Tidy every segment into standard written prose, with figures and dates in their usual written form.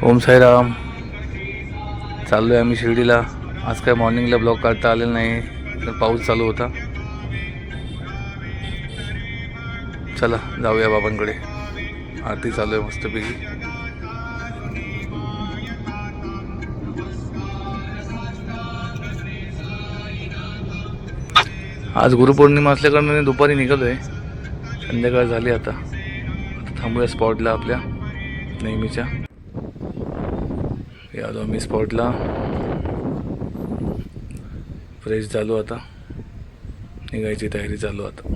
ओम साईराम. चाललो आहे आम्ही शिर्डीला. आज काय मॉर्निंगला ब्लॉग काढता आलेला नाही, तर पाऊस चालू होता. चला जाऊया बाबांकडे. आरती चालू आहे मस्तपैकी. आज गुरुपौर्णिमा असल्याकारणाने दुपारी निघालो आहे. संध्याकाळ झाली आता थांबूया स्पॉटला आपल्या नेहमीच्या. आलो आम्ही स्पॉटला. फ्रेश झालो, आता निघायची तयारी चालू. आता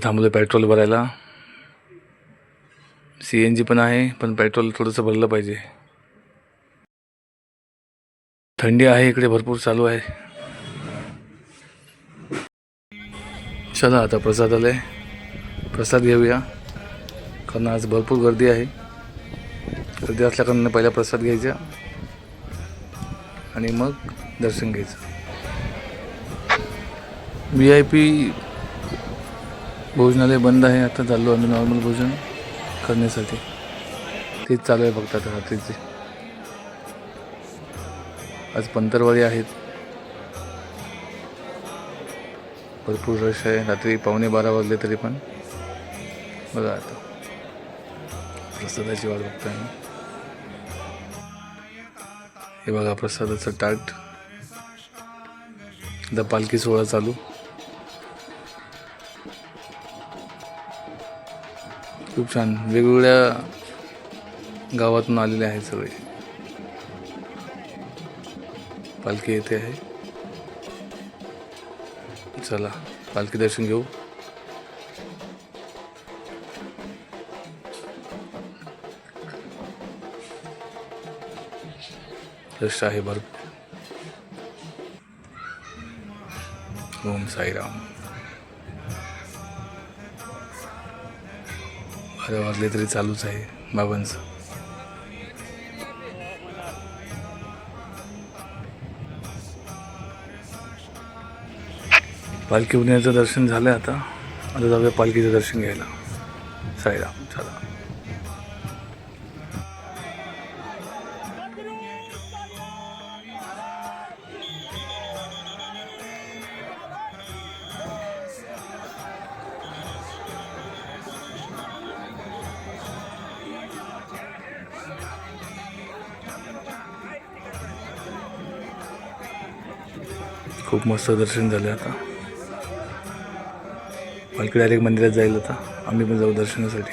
थांबलो पेट्रोल भरायला. CNG पण आहे, पण पेट्रोल थोडंसं भरलं पाहिजे. थंडी आहे इकडे, भरपूर चालू आहे. चला आता प्रसाद आलाय, प्रसाद घेऊया. कारण आज भरपूर गर्दी आहे. गर्दी असल्या कारणाने पहिला प्रसाद घ्यायचा आणि मग दर्शन घ्यायचं. VIP भोजनालय बंद आहे. आता चाललो आम्ही नॉर्मल भोजन करण्यासाठी. तेच चालू आहे फक्त आता रात्रीचे. आज पंतरवाडी आहेत, भरपूर रश आहे. रात्री 11:15 वाजले तरी पण. बघा आता प्रसादाची वाट बघतोय आम्ही. हे बघा प्रसादाचं ताट. आता पालखी सोहळा चालू. खूप छान, वेगवेगळ्या गावातून आलेले आहेत सगळे. पालखी येते आहे. चला पालखी दर्शन घेऊ. रश आहे भरपूर. ओम साईराम. 12 वाजले तरी चालूच आहे बाबांचं. पालखी पुण्याचं दर्शन झालं. आता जाऊया पालखीचं दर्शन घ्यायला. साईराम. चला खूप मस्त दर्शन झालं. आता पालखी डायरेक्ट मंदिरात जाईल. आता आम्ही पण जाऊ दर्शनासाठी.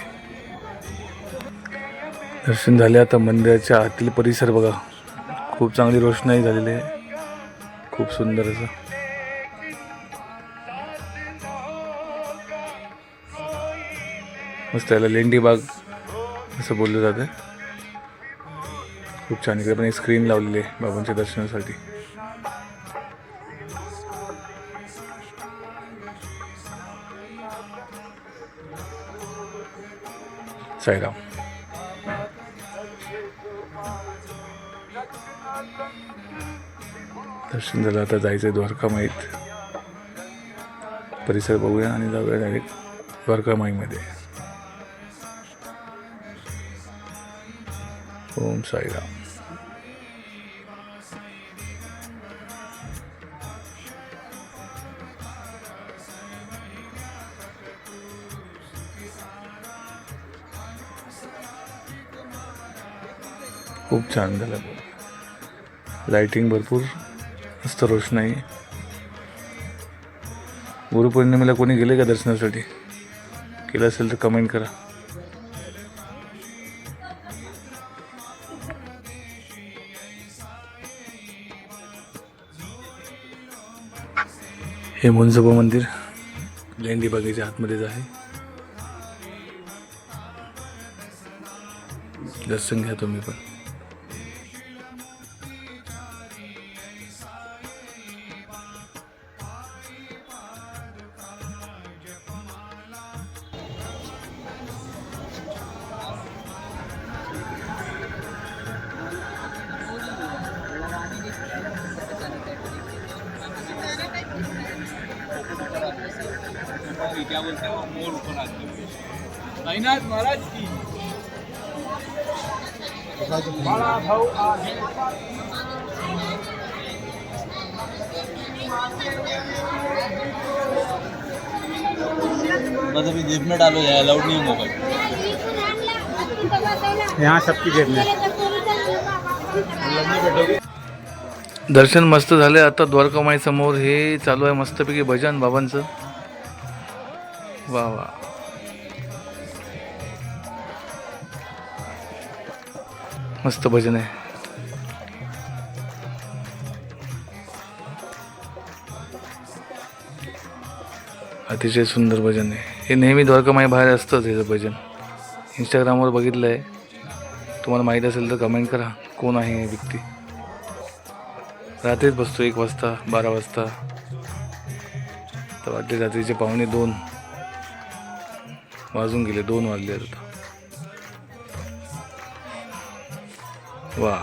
दर्शन झाले. आता मंदिराच्या आतील परिसर बघा, खूप चांगली रोषणाई झालेली आहे. खूप सुंदर असं. मस्त याला लेंडी बाग असं बोललं जातं. खूप छान. इकडे पण एक स्क्रीन लावलेली आहे बाबांच्या दर्शनासाठी. साईराम. दर्शन झालं. आता जायचं द्वारकामाईत. परिसर बघूया आणि जाऊया डायरेक्ट द्वारकामाईमध्ये. ओम साईराम. खूप छान झालं. लाइटिंग भरपूर, मस्त रोषणाई. गुरुपौर्णिमेला कोणी गेले का दर्शनासाठी? केलं असेल तर कमेंट करा. हे मुंजोबा मंदिर लेंडी बागेच्या आतमध्येच आहे. दर्शन घ्या तुम्ही पण. क्या बोलते हैं वो मोर ऊपर आते हैं साईनाथ महाराज की बड़ा भाऊ आहे बस अभी जेब में डालो यार अलाउड नहीं है मोबाइल यहाँ सबकी जेब में दर्शन मस्त झाले. आता द्वारकामाई समोर हे चालू आहे मस्तपैकी भजन बाबांचं. वा वा मस्त भजन आहे. अतिशय सुंदर भजन आहे हे. नेहमी द्वारकामाई बाहेर असतंच हे भजन. इंस्टाग्रामवर बघितलं आहे. तुम्हाला माहीत असेल तर कमेंट करा कोण आहे हे व्यक्ती. रात्रीच बसतो 1 वाजता 12 वाजता तर वाजले रात्रीचे 1:45 वाजून गेले. 2 वाजले आता. वा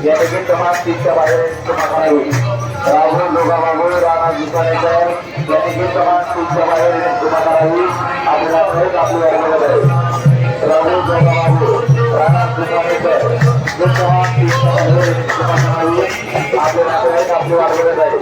यापैकी तमाम सीटच्या बाहेर राहुल दोघाबाबू राणा दुकानेकर यापैकी तमाम सीटच्या बाहेर राहुल आपली वर्गात आहे. राहुल दोघाबाबू राणा दुकानेकर जे तमाम सीटच्या बाहेर आपली वर्गात आहे.